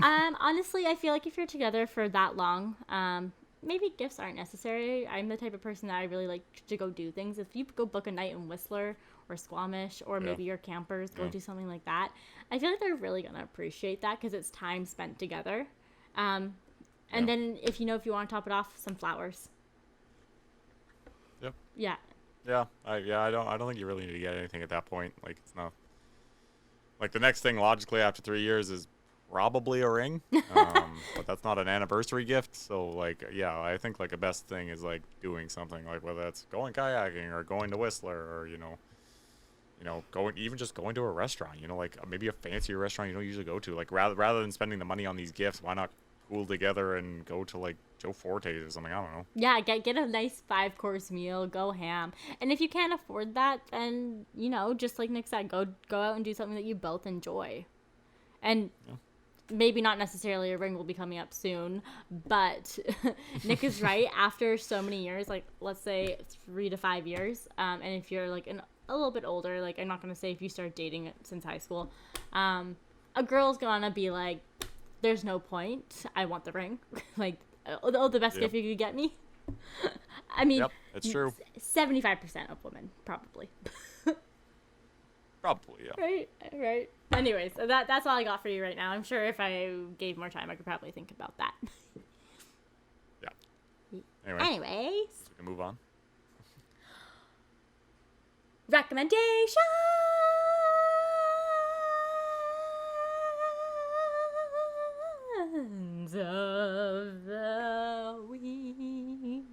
Honestly, I feel like if you're together for that long, maybe gifts aren't necessary. I'm the type of person that I really like to go do things. If you go book a night in Whistler or Squamish, or maybe your campers, go do something like that, I feel like they're really going to appreciate that because it's time spent together. And then if you want to top it off, some flowers. Yep. Yeah. Yeah. I don't think you really need to get anything at that point. Like, it's not like the next thing logically after 3 years is probably a ring. But that's not an anniversary gift. So, like, yeah, I think like the best thing is like doing something, like whether that's going kayaking or going to Whistler, or going to a restaurant, like maybe a fancier restaurant you don't usually go to. Like, rather than spending the money on these gifts, why not pool together and go to like Joe Forte's or something? I don't know. Yeah, get a nice 5-course meal, go ham. And if you can't afford that, then just like Nick said, go out and do something that you both enjoy. And maybe not necessarily a ring will be coming up soon, but Nick is right. After so many years, like let's say 3 to 5 years, and if you're like a little bit older, like I'm not gonna say if you start dating since high school, a girl's gonna be like, there's no point, I want the ring. Like, the best gift you could get me. I mean, it's true. 75% of women probably. Probably, yeah. Right. Anyways, so that's all I got for you right now. I'm sure if I gave more time, I could probably think about that. Yeah. Anyways, we can move on. Recommendations of the week.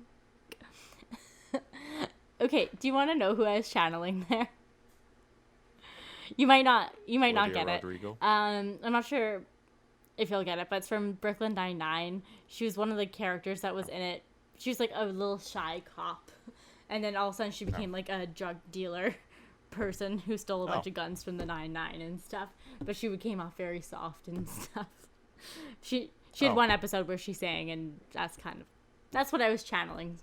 Okay, do you want to know who I was channeling there? You might not get Rodrigo. it. I'm not sure if you'll get it, but it's from Brooklyn Nine-Nine. She was one of the characters that was in it. She was like a little shy cop. And then all of a sudden she became like a drug dealer person who stole a bunch of guns from the 9-9 and stuff. But she came off very soft and stuff. She had one episode where she sang, and that's what I was channeling.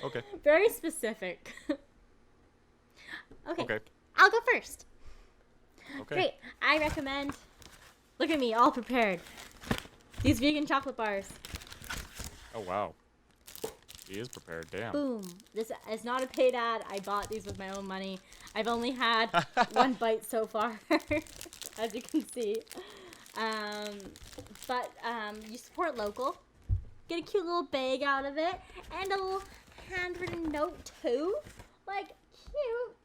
Okay. Very specific. Okay. I'll go first. Okay. Great. I recommend, look at me, all prepared, these vegan chocolate bars. Oh, wow. He is prepared. Damn. Boom. This is not a paid ad. I bought these with my own money. I've only had one bite so far, as you can see. But you support local. Get a cute little bag out of it. And a little handwritten note, too. Like, cute.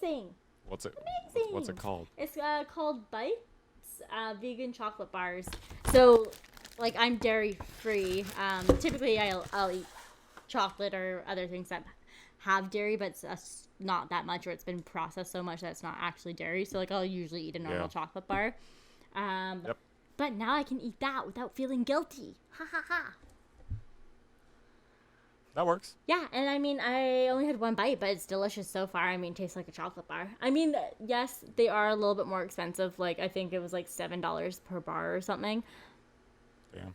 Amazing. What's it? Amazing. What's it called? It's called Bites. vegan chocolate bars. So, like, I'm dairy free. Typically, I'll eat chocolate or other things that have dairy, but it's not that much, or it's been processed so much that it's not actually dairy. So, like, I'll usually eat a normal chocolate bar. Yep. But now I can eat that without feeling guilty. Ha ha ha. That works. Yeah, and I mean, I only had one bite, but it's delicious so far. I mean, it tastes like a chocolate bar. I mean, yes, they are a little bit more expensive. Like, I think it was like $7 per bar or something. Damn.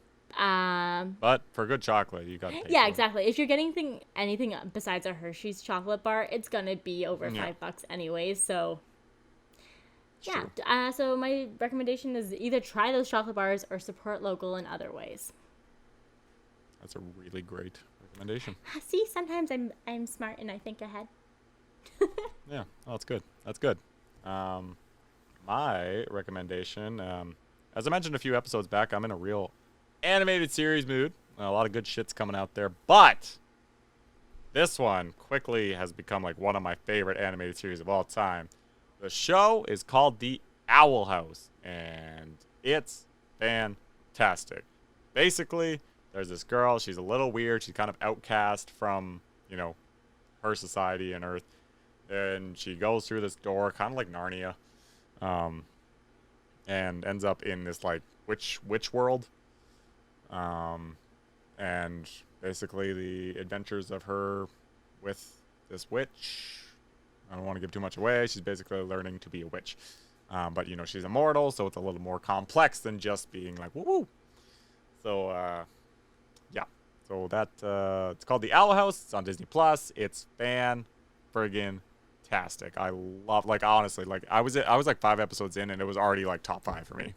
But for good chocolate, you got to pay Yeah, for exactly. If you're getting anything besides a Hershey's chocolate bar, it's gonna be over $5 anyways. So, yeah. So my recommendation is either try those chocolate bars or support local in other ways. That's a really great recommendation. See, sometimes I'm smart and I think ahead. Yeah, oh, that's good. That's good. My recommendation, as I mentioned a few episodes back, I'm in a real animated series mood. A lot of good shit's coming out there, but this one quickly has become like one of my favorite animated series of all time. The show is called The Owl House, and it's fantastic. Basically, there's this girl. She's a little weird. She's kind of outcast from, her society and Earth. And she goes through this door, kind of like Narnia, and ends up in this, like, witch world. And basically the adventures of her with this witch. I don't want to give too much away. She's basically learning to be a witch. But, she's immortal, so it's a little more complex than just being like, woo-woo. So, yeah. So that, it's called The Owl House. It's on Disney+. It's fan-friggin-tastic. I love, like, honestly, like, I was like 5 episodes in, and it was already, like, top 5 for me.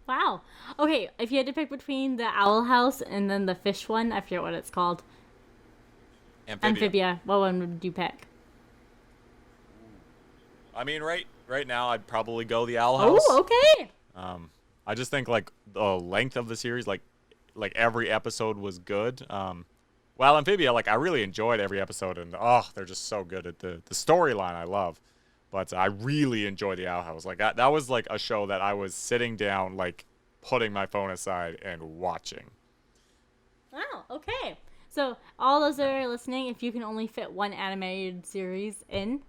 Wow. Okay, if you had to pick between The Owl House and then the fish one, I forget what it's called. Amphibia. What one would you pick? I mean, right now, I'd probably go The Owl House. Oh, okay. I just think, like, the length of the series, like every episode was good. While Amphibia, like, I really enjoyed every episode, and they're just so good at the storyline. I love, but I really enjoy The Owl House. Like, that was like a show that I was sitting down, like, putting my phone aside and watching. Wow. Okay. So all those that are listening, if you can only fit one animated series in,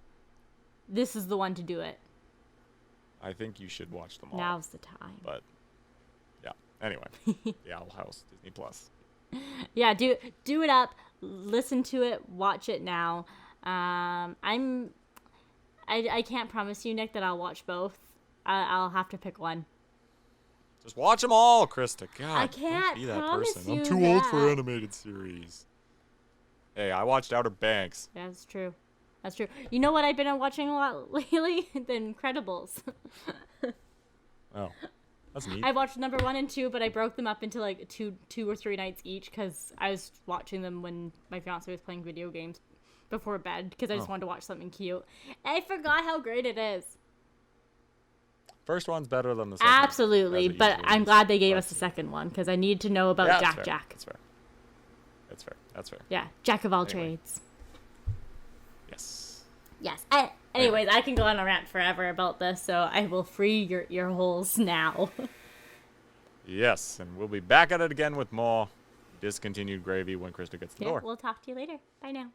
this is the one to do it. I think you should watch them all. Now's the time. But yeah. Anyway, The Owl House, Disney+. Yeah, do it up. Listen to it. Watch it now. I can't promise you, Nick, that I'll watch both. I'll have to pick one. Just watch them all, Krista. God, I can't don't be that promise person. you I'm too old that. for animated series. Hey, I watched Outer Banks. Yeah, that's true. That's true. You know what I've been watching a lot lately? The Incredibles. Oh, that's neat. I watched number 1 and 2, but I broke them up into like two or three nights each because I was watching them when my fiance was playing video games before bed because I just wanted to watch something cute. And I forgot how great it is. First one's better than the second. Absolutely, but I'm glad they gave us the second one because I need to know about Jack. That's fair. That's fair. Yeah, Jack of all trades. Yes. Yes. Anyways, I can go on a rant forever about this, so I will free your ear holes now. Yes, and we'll be back at it again with more Discontinued Gravy when Krista gets to the door. We'll talk to you later. Bye now.